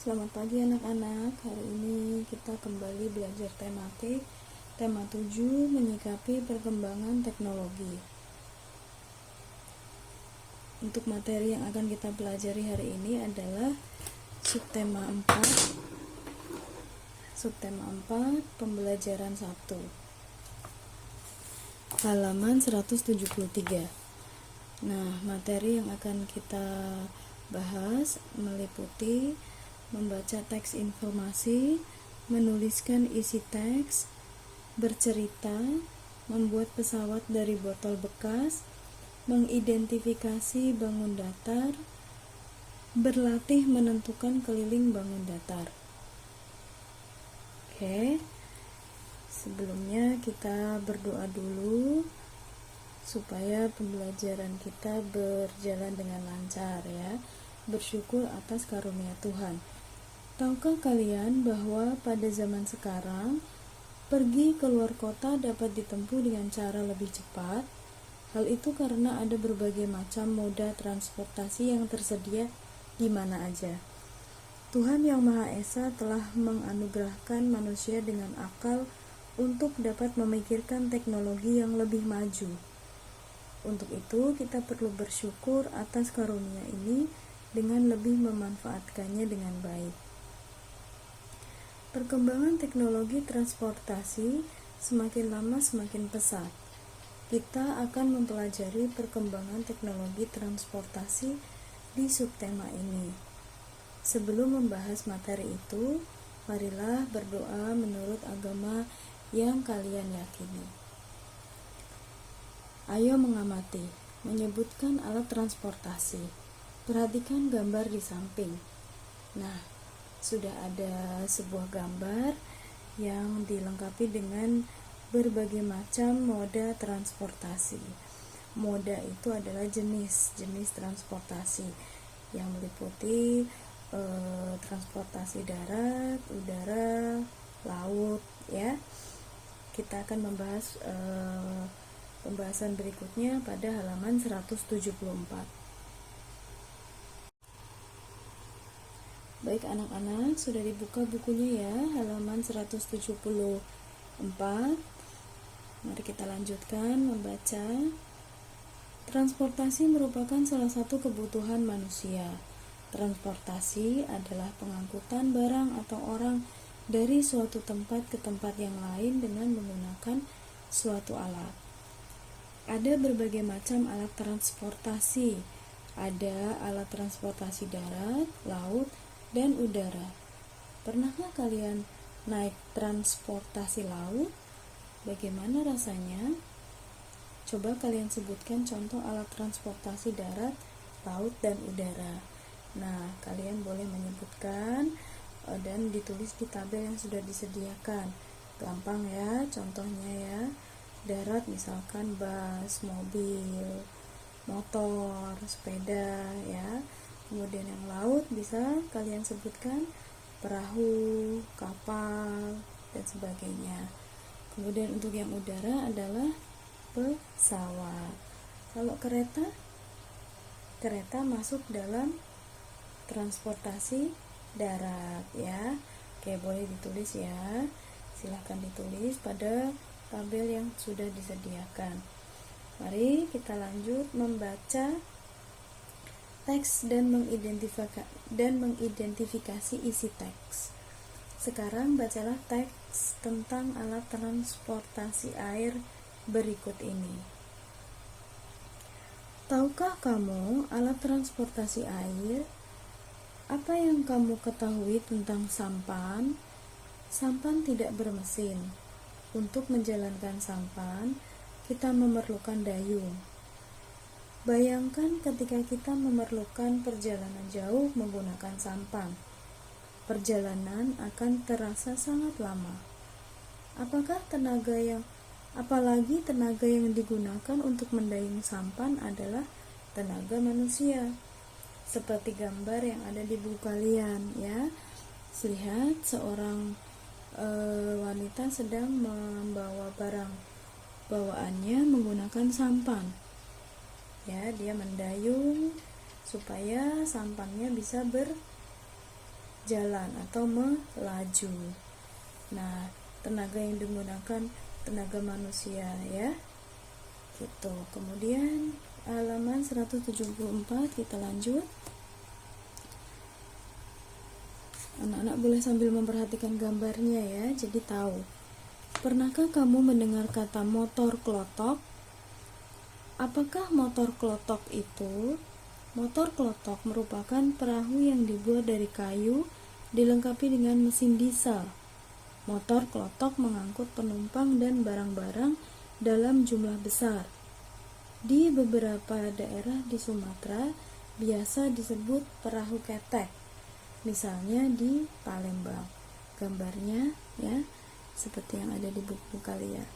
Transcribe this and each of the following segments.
Selamat pagi anak-anak. Hari ini kita kembali belajar tematik. Tema 7, menyikapi perkembangan teknologi. Untuk materi yang akan kita pelajari hari ini adalah subtema 4. Subtema 4, pembelajaran 1. Halaman 173. Nah, materi yang akan kita bahas meliputi membaca teks informasi, menuliskan isi teks, bercerita, membuat pesawat dari botol bekas, mengidentifikasi bangun datar, berlatih menentukan keliling bangun datar. Oke, sebelumnya kita berdoa dulu supaya pembelajaran kita berjalan dengan lancar ya. Bersyukur atas karunia Tuhan. Tahukah kalian bahwa pada zaman sekarang pergi keluar kota dapat ditempuh dengan cara lebih cepat? Hal itu karena ada berbagai macam moda transportasi yang tersedia di mana aja. Tuhan Yang Maha Esa telah menganugerahkan manusia dengan akal untuk dapat memikirkan teknologi yang lebih maju. Untuk itu, kita perlu bersyukur atas karunia ini dengan lebih memanfaatkannya dengan baik. Perkembangan teknologi transportasi semakin lama semakin pesat. Kita akan mempelajari perkembangan teknologi transportasi di subtema ini. Sebelum membahas materi itu, marilah berdoa menurut agama yang kalian yakini. Ayo mengamati, menyebutkan alat transportasi. Perhatikan gambar di samping. Nah, sudah ada sebuah gambar yang dilengkapi dengan berbagai macam moda transportasi. Moda itu adalah jenis transportasi yang meliputi transportasi darat, udara, laut ya. Kita akan membahas pembahasan berikutnya pada halaman 174. Baik anak-anak, sudah dibuka bukunya ya, halaman 174. Mari kita lanjutkan membaca. Transportasi merupakan salah satu kebutuhan manusia. Transportasi adalah pengangkutan barang atau orang dari suatu tempat ke tempat yang lain dengan menggunakan suatu alat. Ada berbagai macam alat transportasi. Ada alat transportasi darat, laut, dan udara. Pernahkah kalian naik transportasi laut? Bagaimana rasanya? Coba kalian sebutkan contoh alat transportasi darat, laut, dan udara. Nah, kalian boleh menyebutkan dan ditulis di tabel yang sudah disediakan. Gampang ya, contohnya ya. Darat misalkan bus, mobil, motor, sepeda ya. Kemudian yang laut bisa kalian sebutkan perahu, kapal, dan sebagainya. Kemudian untuk yang udara adalah pesawat. Kalau kereta masuk dalam transportasi darat ya. Oke, boleh ditulis ya. Silahkan ditulis pada tabel yang sudah disediakan. Mari kita lanjut membaca teks dan mengidentifikasi isi teks. Sekarang bacalah teks tentang alat transportasi air berikut ini. Tahukah kamu alat transportasi air? Apa yang kamu ketahui tentang sampan? Sampan tidak bermesin. Untuk menjalankan sampan, kita memerlukan dayung. Bayangkan ketika kita memerlukan perjalanan jauh menggunakan sampan. Perjalanan akan terasa sangat lama. Apalagi tenaga yang digunakan untuk mendayung sampan adalah tenaga manusia. Seperti gambar yang ada di buku kalian ya. Lihat seorang wanita sedang membawa barang bawaannya menggunakan sampan. Ya, dia mendayung supaya sampannya bisa jalan atau melaju. Nah, tenaga yang digunakan tenaga manusia ya. Gitu. Kemudian halaman 174 kita lanjut. Anak-anak boleh sambil memperhatikan gambarnya ya, jadi tahu. Pernahkah kamu mendengar kata motor klotok? Apakah motor klotok itu? Motor klotok merupakan perahu yang dibuat dari kayu, dilengkapi dengan mesin diesel. Motor klotok mengangkut penumpang dan barang-barang dalam jumlah besar. Di beberapa daerah di Sumatera biasa disebut perahu ketek. Misalnya di Palembang. Gambarnya ya seperti yang ada di buku kalian.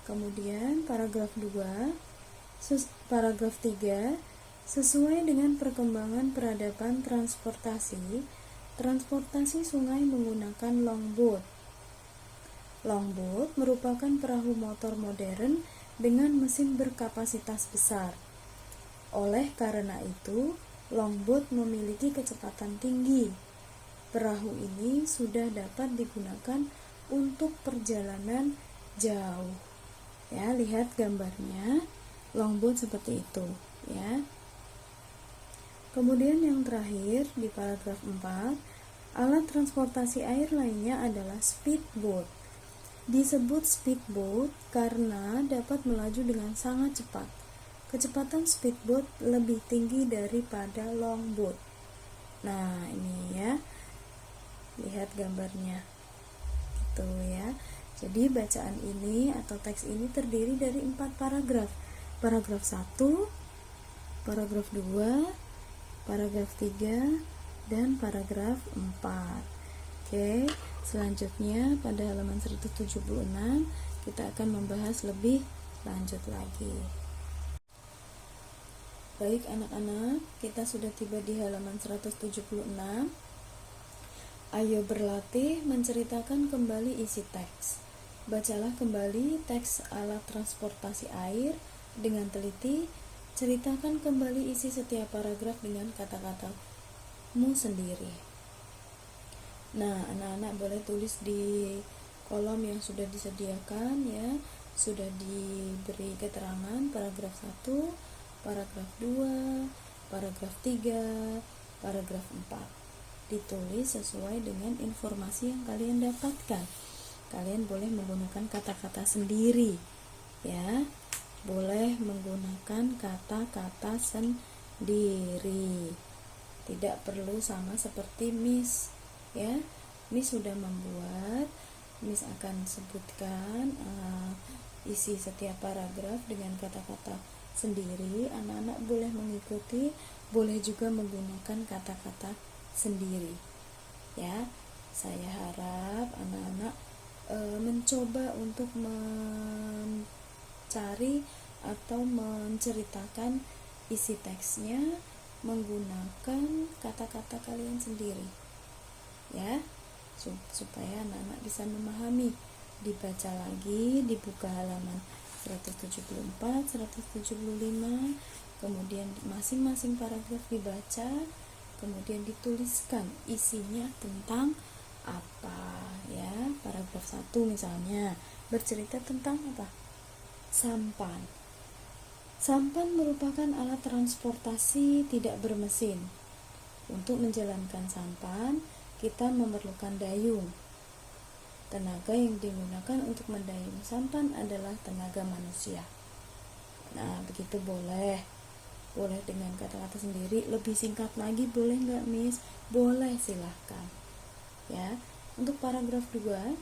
Kemudian paragraf 2, paragraf 3, sesuai dengan perkembangan peradaban transportasi sungai menggunakan longboat. Longboat merupakan perahu motor modern dengan mesin berkapasitas besar. Oleh karena itu, longboat memiliki kecepatan tinggi. Perahu ini sudah dapat digunakan untuk perjalanan jauh. Ya, lihat gambarnya. Longboat seperti itu, ya. Kemudian yang terakhir di paragraf 4, alat transportasi air lainnya adalah speedboat. Disebut speedboat karena dapat melaju dengan sangat cepat. Kecepatan speedboat lebih tinggi daripada longboat. Nah, ini ya. Lihat gambarnya. Gitu ya. Jadi bacaan ini atau teks ini terdiri dari 4 paragraf. Paragraf 1, paragraf 2, paragraf 3, dan paragraf 4. Oke, selanjutnya pada halaman 176 kita akan membahas lebih lanjut lagi. Baik anak-anak, kita sudah tiba di halaman 176. Ayo berlatih menceritakan kembali isi teks. Bacalah kembali teks alat transportasi air dengan teliti. Ceritakan kembali isi setiap paragraf dengan kata-katamu sendiri. Nah, anak-anak boleh tulis di kolom yang sudah disediakan ya. Sudah diberi keterangan paragraf 1, paragraf 2, paragraf 3, paragraf 4. Ditulis sesuai dengan informasi yang kalian dapatkan. Kalian boleh menggunakan kata-kata sendiri ya. Boleh menggunakan kata-kata sendiri. Tidak perlu sama seperti Miss ya. Miss sudah membuat, Miss akan sebutkan isi setiap paragraf dengan kata-kata sendiri. Anak-anak boleh mengikuti, boleh juga menggunakan kata-kata sendiri ya. Saya harap anak-anak mencoba untuk mencari atau menceritakan isi teksnya menggunakan kata-kata kalian sendiri ya, supaya anak-anak bisa memahami. Dibaca lagi, dibuka halaman 174, 175, kemudian masing-masing paragraf dibaca, kemudian dituliskan isinya tentang apa ya. Paragraf 1 misalnya bercerita tentang apa? Sampan. Sampan merupakan alat transportasi tidak bermesin. Untuk menjalankan sampan, kita memerlukan dayung. Tenaga yang digunakan untuk mendayung sampan adalah tenaga manusia. Nah, begitu boleh. Boleh dengan kata-kata sendiri. Lebih singkat lagi boleh nggak, Miss? Boleh, silahkan. Ya, untuk paragraf 2,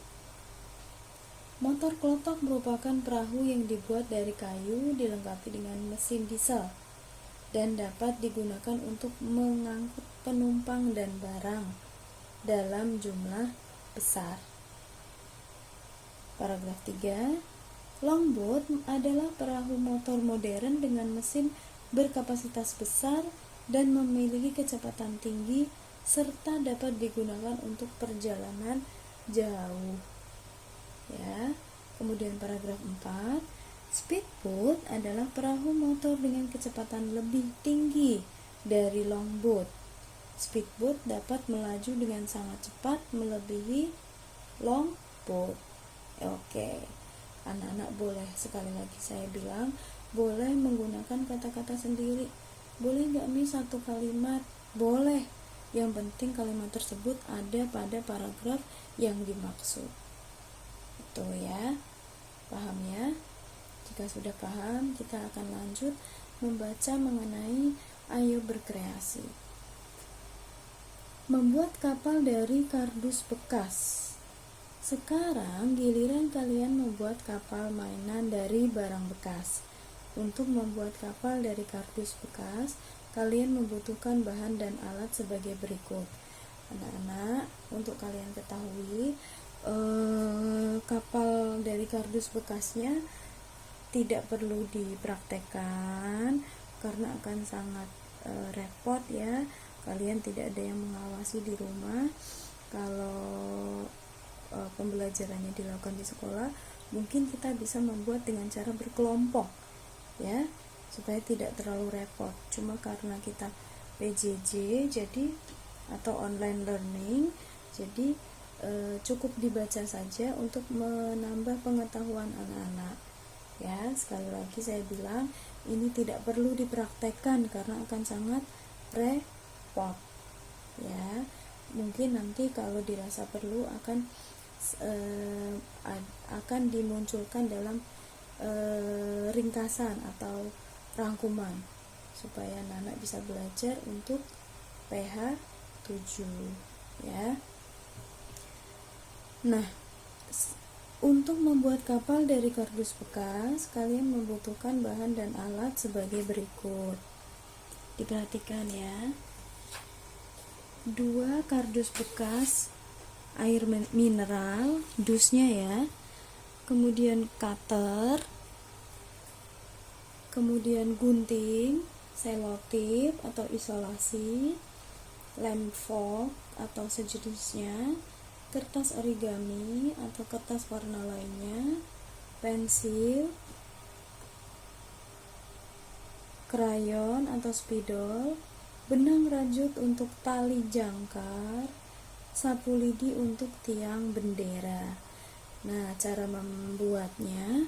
motor klotok merupakan perahu yang dibuat dari kayu dilengkapi dengan mesin diesel dan dapat digunakan untuk mengangkut penumpang dan barang dalam jumlah besar. Paragraf 3, longboat adalah perahu motor modern dengan mesin berkapasitas besar dan memiliki kecepatan tinggi serta dapat digunakan untuk perjalanan jauh. Ya. Kemudian paragraf 4, speedboat adalah perahu motor dengan kecepatan lebih tinggi dari longboat. Speedboat dapat melaju dengan sangat cepat melebihi longboat. Oke, anak-anak boleh, sekali lagi saya bilang, boleh menggunakan kata-kata sendiri. Boleh nggak Mi satu kalimat? Boleh. Yang penting kalimat tersebut ada pada paragraf yang dimaksud. Itu ya. Paham ya? Jika sudah paham, kita akan lanjut membaca mengenai ayo berkreasi. Membuat kapal dari kardus bekas. Sekarang giliran kalian membuat kapal mainan dari barang bekas. Untuk membuat kapal dari kardus bekas, kalian membutuhkan bahan dan alat sebagai berikut. Anak-anak, untuk kalian ketahui, kapal dari kardus bekasnya tidak perlu dipraktekkan karena akan sangat repot ya. Kalian tidak ada yang mengawasi di rumah. Kalau pembelajarannya dilakukan di sekolah, mungkin kita bisa membuat dengan cara berkelompok ya, supaya tidak terlalu repot. Cuma karena kita PJJ jadi atau online learning, jadi cukup dibaca saja untuk menambah pengetahuan anak-anak ya. Sekali lagi saya bilang, ini tidak perlu dipraktekkan karena akan sangat repot ya. Mungkin nanti kalau dirasa perlu akan dimunculkan dalam ringkasan atau rangkuman supaya anak-anak bisa belajar untuk PH 7 ya. Nah, untuk membuat kapal dari kardus bekas, kalian membutuhkan bahan dan alat sebagai berikut. Diperhatikan ya. 2 kardus bekas air mineral, dusnya ya. Kemudian cutter, kemudian gunting, selotip atau isolasi, lem fork atau sejenisnya, kertas origami atau kertas warna lainnya, pensil, krayon atau spidol, benang rajut untuk tali jangkar, sapu lidi untuk tiang bendera. Nah, cara membuatnya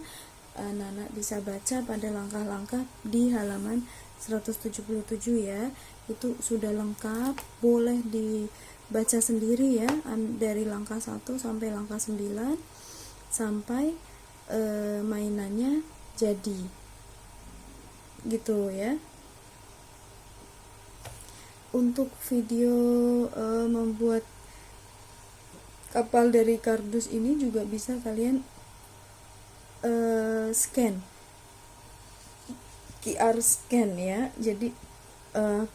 anak-anak bisa baca pada langkah-langkah di halaman 177 ya. Itu sudah lengkap, boleh dibaca sendiri ya, dari langkah 1 sampai langkah 9 sampai mainannya jadi. Gitu ya. Untuk video membuat kapal dari kardus ini juga bisa kalian scan QR scan ya, jadi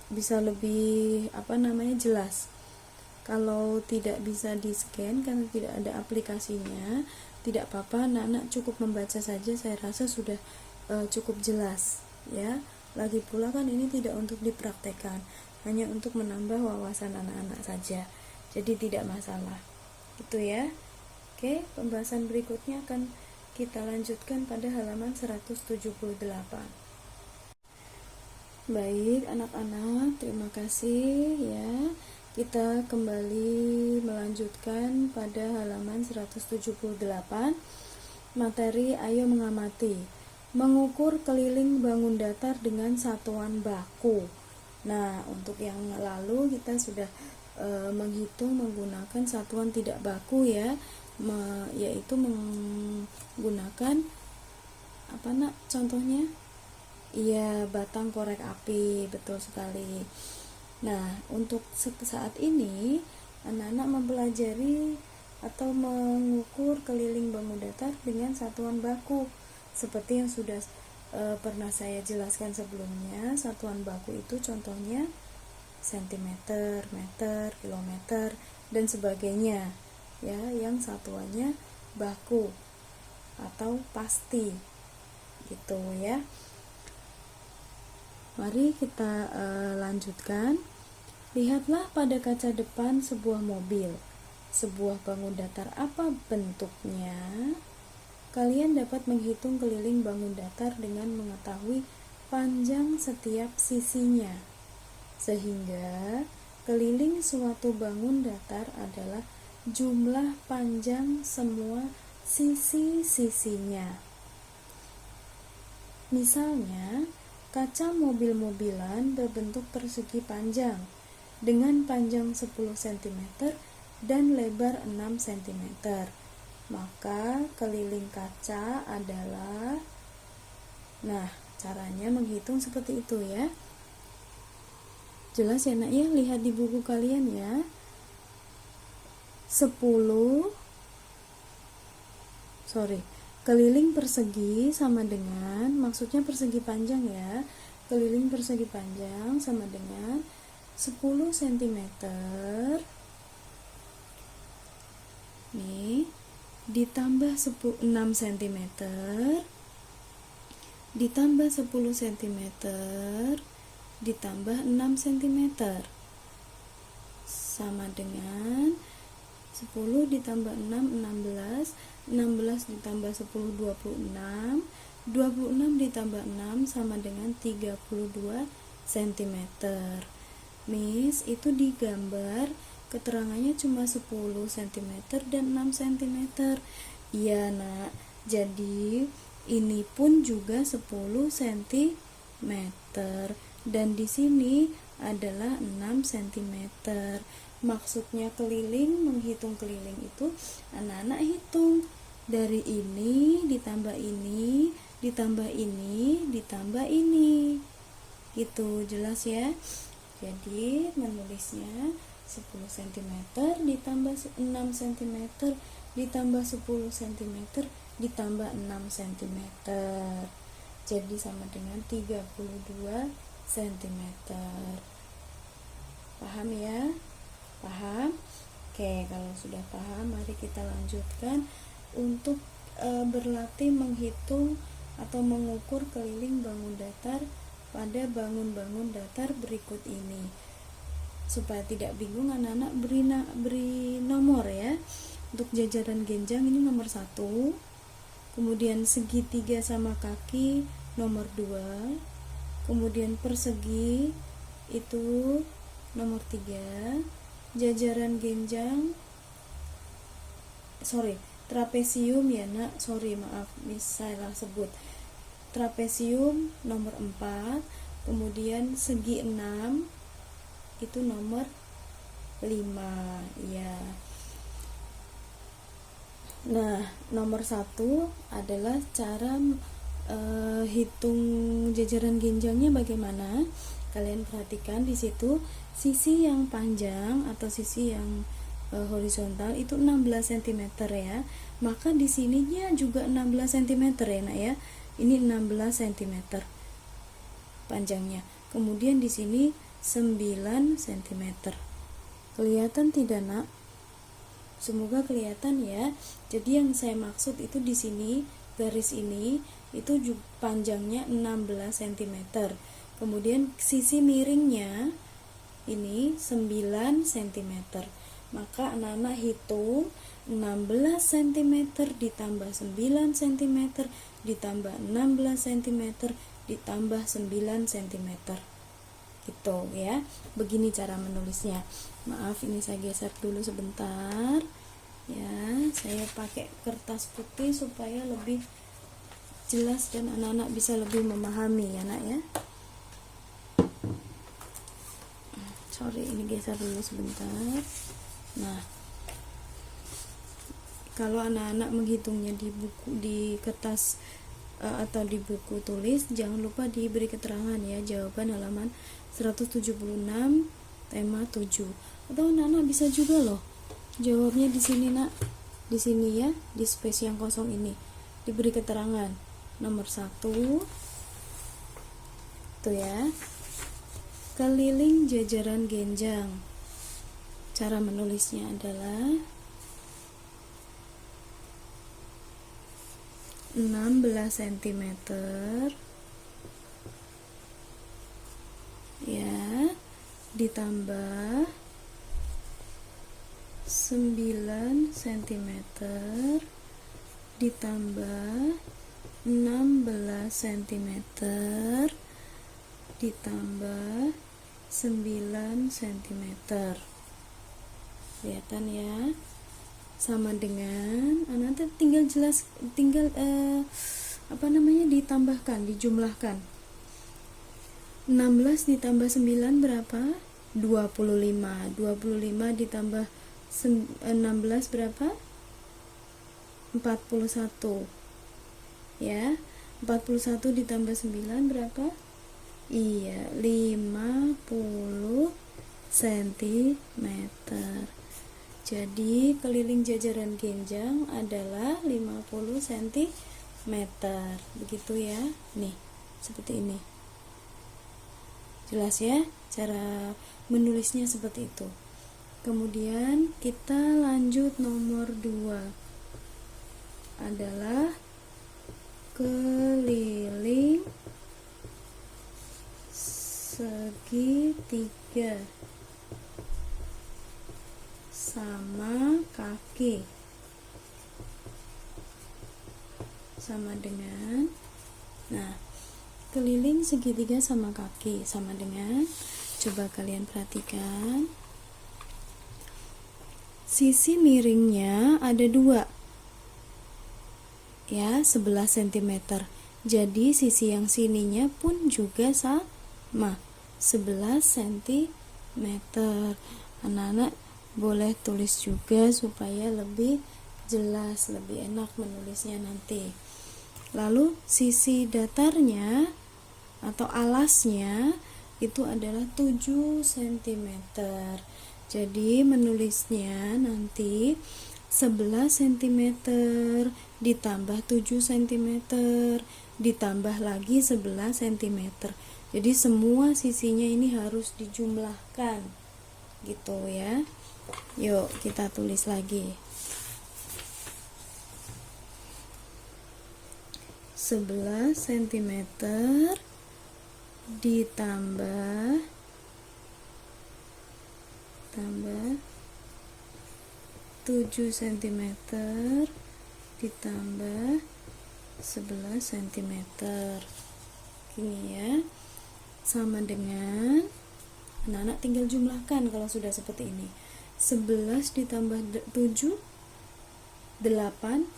bisa lebih jelas. Kalau tidak bisa di scan karena tidak ada aplikasinya, tidak apa-apa, anak-anak cukup membaca saja, saya rasa sudah cukup jelas ya. Lagi pula kan ini tidak untuk dipraktekkan, hanya untuk menambah wawasan anak-anak saja, jadi tidak masalah. Itu ya. Oke, pembahasan berikutnya akan kita lanjutkan pada halaman 178. Baik, anak-anak, terima kasih ya. Kita kembali melanjutkan pada halaman 178. Materi ayo mengamati. Mengukur keliling bangun datar dengan satuan baku. Nah, untuk yang lalu kita sudah menghitung menggunakan satuan tidak baku ya, yaitu menggunakan contohnya? Iya, batang korek api, betul sekali. Nah, untuk saat ini anak-anak mempelajari atau mengukur keliling bangun datar dengan satuan baku seperti yang sudah pernah saya jelaskan sebelumnya. Satuan baku itu contohnya sentimeter, meter, kilometer, dan sebagainya ya, yang satuannya baku atau pasti gitu ya. Mari kita lanjutkan. Lihatlah pada kaca depan sebuah mobil. Sebuah bangun datar apa bentuknya? Kalian dapat menghitung keliling bangun datar dengan mengetahui panjang setiap sisinya. Sehingga Keliling suatu bangun datar adalah jumlah panjang semua sisi-sisinya. Misalnya, kaca mobil-mobilan berbentuk persegi panjang dengan panjang 10 cm dan lebar 6 cm. Maka keliling kaca adalah, nah, caranya menghitung seperti itu ya. Jelas ya nak ya, lihat di buku kalian ya. 10 keliling persegi sama dengan, maksudnya persegi panjang ya, keliling persegi panjang sama dengan 10 cm nih, ditambah 6 cm ditambah 10 cm ditambah 6 cm sama dengan 10 ditambah 6, 16 ditambah 10, 26 ditambah 6 sama dengan 32 cm. Miss, itu digambar keterangannya cuma 10 cm dan 6 cm. Iya nak, jadi ini pun juga 10 cm dan di sini adalah 6 cm. Maksudnya keliling, menghitung keliling itu anak-anak hitung dari ini ditambah ini ditambah ini ditambah ini, gitu. Jelas ya. Jadi menulisnya 10 cm ditambah 6 cm ditambah 10 cm ditambah 6 cm, jadi sama dengan 32 cm. Paham ya? Paham? Oke, kalau sudah paham, mari kita lanjutkan untuk berlatih menghitung atau mengukur keliling bangun datar pada bangun-bangun datar berikut ini. Supaya tidak bingung, anak-anak beri nomor ya. Untuk jajaran genjang ini nomor 1, kemudian segitiga sama kaki nomor 2, kemudian persegi itu nomor 3, jajaran genjang, trapesium ya nak, maaf salah sebut, trapesium nomor 4, kemudian segi 6 itu nomor 5 ya. Nah, nomor 1 adalah cara hitung jajaran genjangnya bagaimana. Kalian perhatikan di situ sisi yang panjang atau sisi yang horizontal itu 16 cm ya. Maka di sininya juga 16 cm ya nak ya. Ini 16 cm panjangnya. Kemudian di sini 9 cm. Kelihatan tidak nak? Semoga kelihatan ya. Jadi yang saya maksud itu di sini garis ini itu panjangnya 16 cm. Kemudian sisi miringnya ini 9 cm. Maka anak-anak hitung 16 cm ditambah 9 cm ditambah 16 cm ditambah 9 cm. Gitu ya. Begini cara menulisnya. Maaf, ini saya geser dulu sebentar. Ya, saya pakai kertas putih supaya lebih jelas dan anak-anak bisa lebih memahami ya nak ya. Ini geser dulu sebentar. Nah, kalau anak-anak menghitungnya di buku, di kertas atau di buku tulis, jangan lupa diberi keterangan ya, jawaban halaman 176 tema 7. Atau anak-anak bisa juga loh jawabnya di sini nak, di sini ya, di space yang kosong ini diberi keterangan nomor 1 tuh ya, keliling jajaran genjang. Cara menulisnya adalah 16 cm ya, ditambah 9 cm ditambah 16 cm ditambah cm. Kelihatan ya? Sama dengan nanti tinggal ditambahkan, dijumlahkan. 16 ditambah 9 berapa? 25. 25 ditambah 16 berapa? 41. Ya, 41 ditambah 9 berapa? Iya, 50 cm. Jadi keliling jajaran genjang adalah 50 cm. Begitu ya. Nih, seperti ini. Jelas ya? Cara menulisnya seperti itu. Kemudian kita lanjut nomor 2. Adalah keliling segitiga sama kaki. Sama dengan, keliling segitiga sama kaki sama dengan, coba kalian perhatikan, sisi miringnya ada 2 ya, 11 cm. Jadi sisi yang sininya pun juga sama, 11 cm. Anak-anak boleh tulis juga supaya lebih jelas, lebih enak menulisnya nanti. Lalu sisi datarnya atau alasnya itu adalah 7 cm. Jadi menulisnya nanti 11 cm ditambah 7 cm ditambah lagi 11 cm. Jadi semua sisinya ini harus dijumlahkan gitu ya. Yuk kita tulis lagi. 11 cm ditambah 7 cm ditambah 11 cm. Gini ya. Sama dengan, anak-anak tinggal jumlahkan kalau sudah seperti ini. 11 ditambah 7 18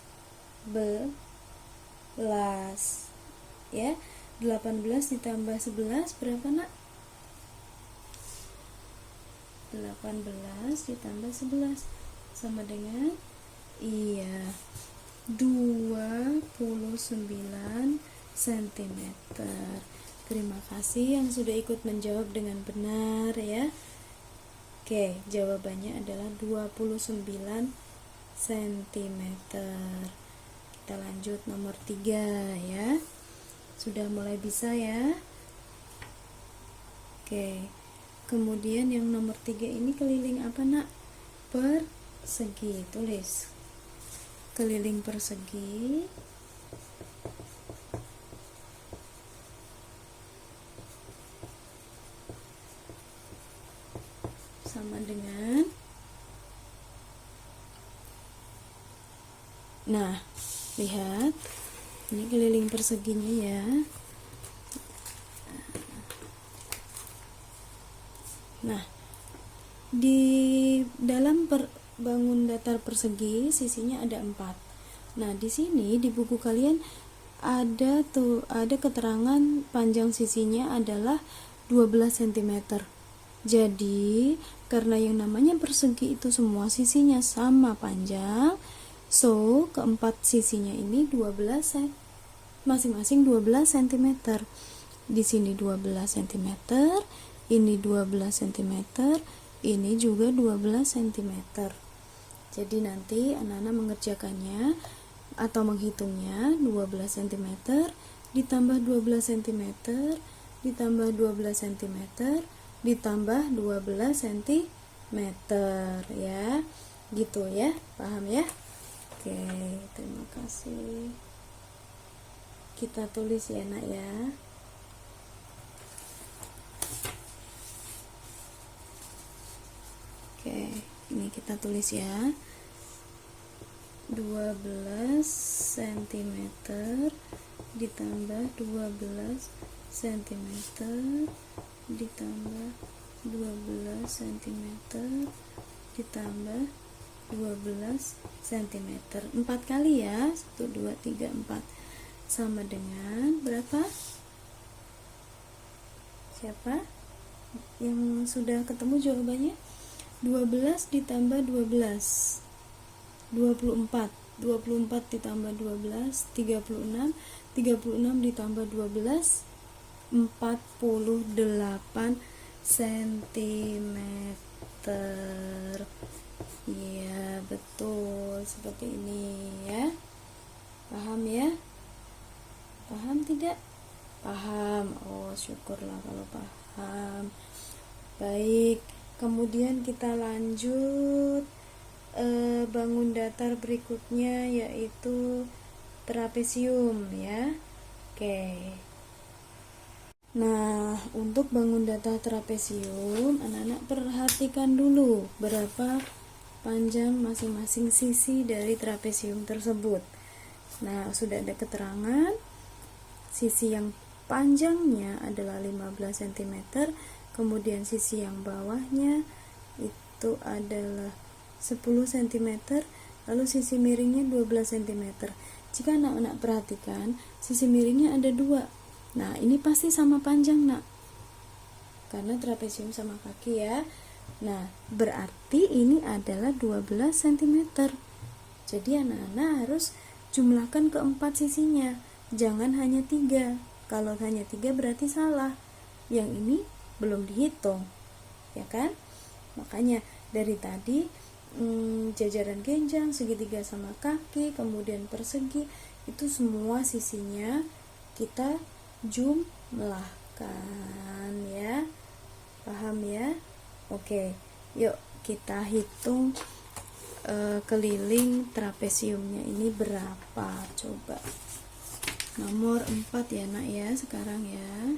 ya. 18 ditambah 11 berapa nak? 18 ditambah 11 sama dengan 29 cm. Terima kasih yang sudah ikut menjawab dengan benar ya. Oke, jawabannya adalah 29 cm. Kita lanjut nomor 3 ya. Sudah mulai bisa ya. Oke. Kemudian yang nomor 3 ini keliling apa nak? Persegi. Tulis. Keliling persegi sama dengan, lihat ini keliling perseginya ya. Di dalam bangun datar persegi sisinya ada 4. Di sini di buku kalian ada keterangan panjang sisinya adalah 12 cm. Jadi karena yang namanya persegi itu semua sisinya sama panjang, so keempat sisinya ini 12 masing-masing 12 cm. Di sini 12 cm, ini 12 cm, ini juga 12 cm. Jadi nanti anak-anak mengerjakannya atau menghitungnya 12 cm ditambah 12 cm ditambah 12 cm ditambah 12 cm ya. Gitu ya. Paham ya? Oke, terima kasih. Kita tulis ya nak ya. Oke, ini kita tulis ya. 12 cm ditambah 12 cm ditambah 12 cm ditambah 12 cm 4 kali ya, 1, 2, 3, 4 sama dengan berapa? Siapa yang sudah ketemu jawabannya? 12 ditambah 12 24 24 ditambah 12 36 36 ditambah 12 48 cm. Iya, betul, seperti ini ya. Paham ya? Paham tidak? Paham. Oh, syukurlah kalau paham. Baik, kemudian kita lanjut bangun datar berikutnya, yaitu trapesium ya. Oke. Nah, untuk bangun datar trapesium, anak-anak perhatikan dulu berapa panjang masing-masing sisi dari trapesium tersebut. Nah, sudah ada keterangan sisi yang panjangnya adalah 15 cm, kemudian sisi yang bawahnya itu adalah 10 cm, lalu sisi miringnya 12 cm. Jika anak-anak perhatikan, sisi miringnya ada 2. Nah, ini pasti sama panjang, Nak. Karena trapesium sama kaki ya. Nah, berarti ini adalah 12 cm. Jadi anak-anak harus jumlahkan keempat sisinya. Jangan hanya 3. Kalau hanya 3 berarti salah. Yang ini belum dihitung. Ya kan? Makanya dari tadi jajaran genjang, segitiga sama kaki, kemudian persegi, itu semua sisinya kita jumlahkan ya. Paham ya? Oke, yuk kita hitung keliling trapesiumnya ini berapa. Coba nomor 4 ya Nak ya sekarang ya.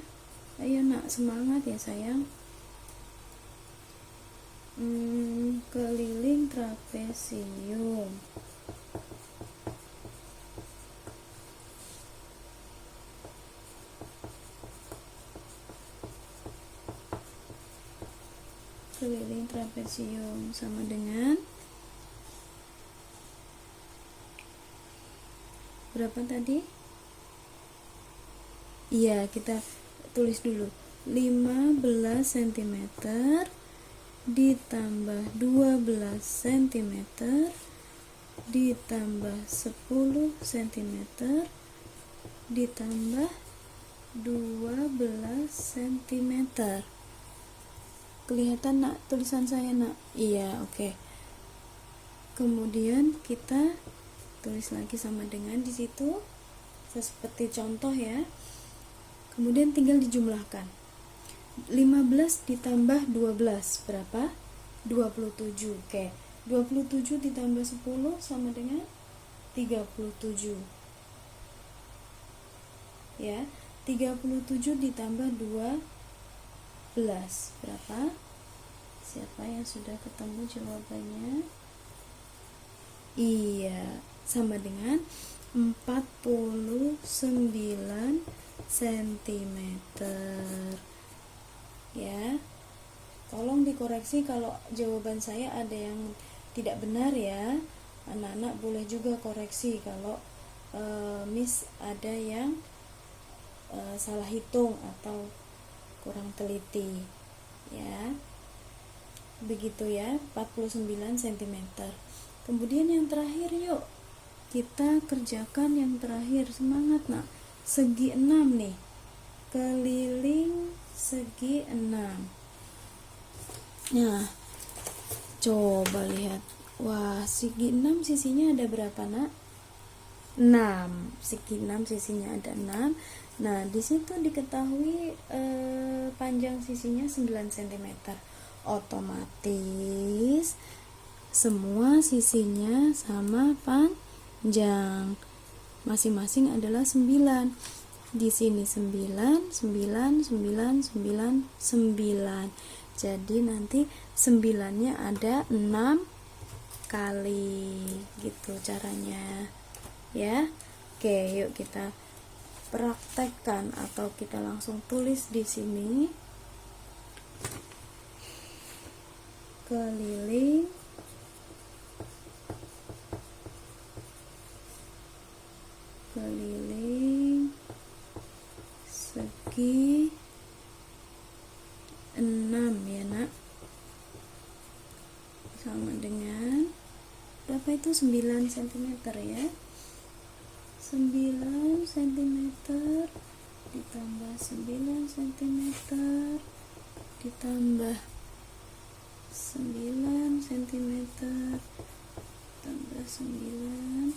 Ayo Nak, semangat ya sayang. Keliling trapesium. Keliling trapesium sama dengan berapa tadi? Iya, kita tulis dulu. 15 cm ditambah 12 cm ditambah 10 cm ditambah 12 cm. Kelihatan Nak tulisan saya Nak? Iya, oke. Kemudian kita tulis lagi sama dengan di situ seperti contoh ya. Kemudian tinggal dijumlahkan. 15 ditambah 12 berapa? 27. Oke. 27 ditambah 10 sama dengan 37. Ya, 37 ditambah 12 berapa? Siapa yang sudah ketemu jawabannya? Iya, sama dengan 49 cm. Ya, tolong dikoreksi kalau jawaban saya ada yang tidak benar ya. Anak-anak boleh juga koreksi kalau Miss ada yang salah hitung atau kurang teliti ya. Begitu ya, 49 cm. Kemudian yang terakhir yuk kita kerjakan yang terakhir. Semangat Nak. Segi 6 nih, keliling segi 6. Nah, coba lihat. Wah, segi 6 sisinya ada berapa Nak? 6. Segi 6 sisinya ada 6. Nah, di situ diketahui panjang sisinya 9 cm. Otomatis semua sisinya sama panjang. Masing-masing adalah 9. Di sini 9, 9, 9, 9, 9. Jadi nanti 9-nya ada 6 kali. Gitu caranya. Ya. Oke, yuk kita praktekkan atau kita langsung tulis di sini. keliling segi 6 ya nak, sama dengan berapa itu, 9 cm ya. 9 cm ditambah 9 cm ditambah 9 cm tambah 9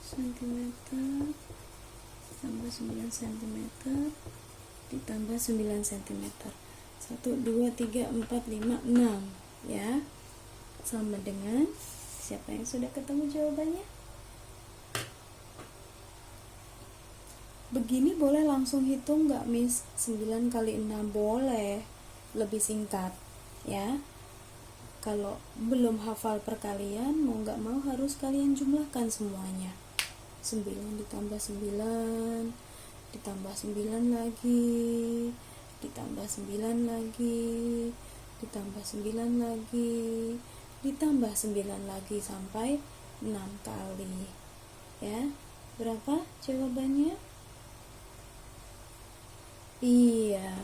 cm tambah 9 cm ditambah 9 cm. 1 2 3 4 5 6 ya, sama dengan, siapa yang sudah ketemu jawabannya? Begini boleh langsung hitung nggak Miss? 9 kali 6 boleh, lebih singkat ya. Kalau belum hafal perkalian, mau nggak mau harus kalian jumlahkan semuanya. 9 ditambah 9 ditambah 9 lagi ditambah 9 lagi ditambah 9 lagi ditambah 9 lagi sampai 6 kali ya. Berapa jawabannya? Iya,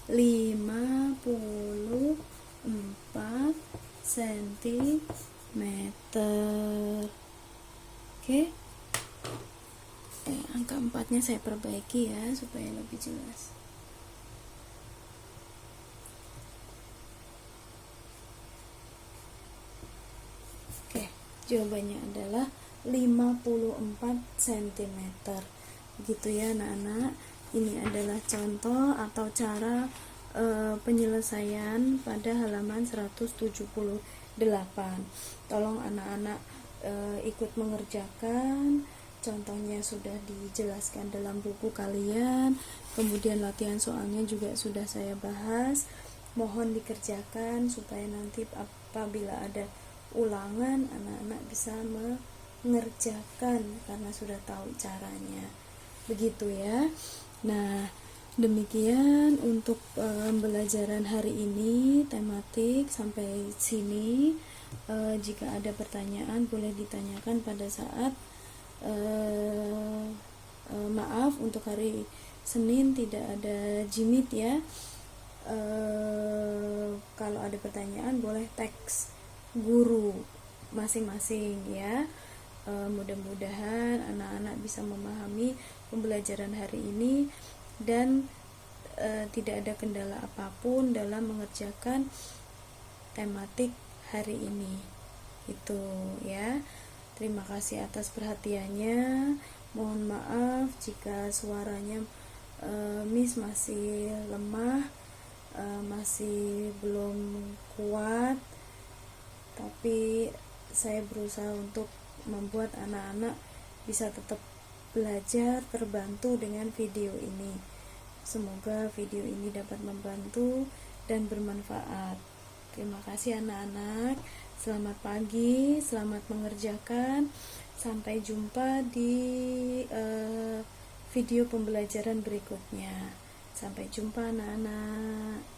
54 cm. Oke. Angka 4-nya saya perbaiki ya supaya lebih jelas. Oke, jawabannya adalah 54 cm. Begitu ya anak-anak. Ini adalah contoh atau cara penyelesaian pada halaman 178. Tolong anak-anak ikut mengerjakan. Contohnya sudah dijelaskan dalam buku kalian, kemudian latihan soalnya juga sudah saya bahas. Mohon dikerjakan supaya nanti apabila ada ulangan anak-anak bisa mengerjakan karena sudah tahu caranya. Begitu ya. Nah, demikian untuk pembelajaran hari ini tematik sampai sini. Jika ada pertanyaan boleh ditanyakan pada saat maaf untuk hari Senin tidak ada jimit ya. Kalau ada pertanyaan boleh teks guru masing-masing ya. Mudah-mudahan anak-anak bisa memahami pembelajaran hari ini dan tidak ada kendala apapun dalam mengerjakan tematik hari ini. Itu ya. Terima kasih atas perhatiannya. Mohon maaf jika suaranya Miss masih lemah, masih belum kuat, tapi saya berusaha untuk membuat anak-anak bisa tetap belajar terbantu dengan video ini. Semoga video ini dapat membantu dan bermanfaat. Terima kasih anak-anak. Selamat pagi, selamat mengerjakan. Sampai jumpa di video pembelajaran berikutnya. Sampai jumpa anak-anak.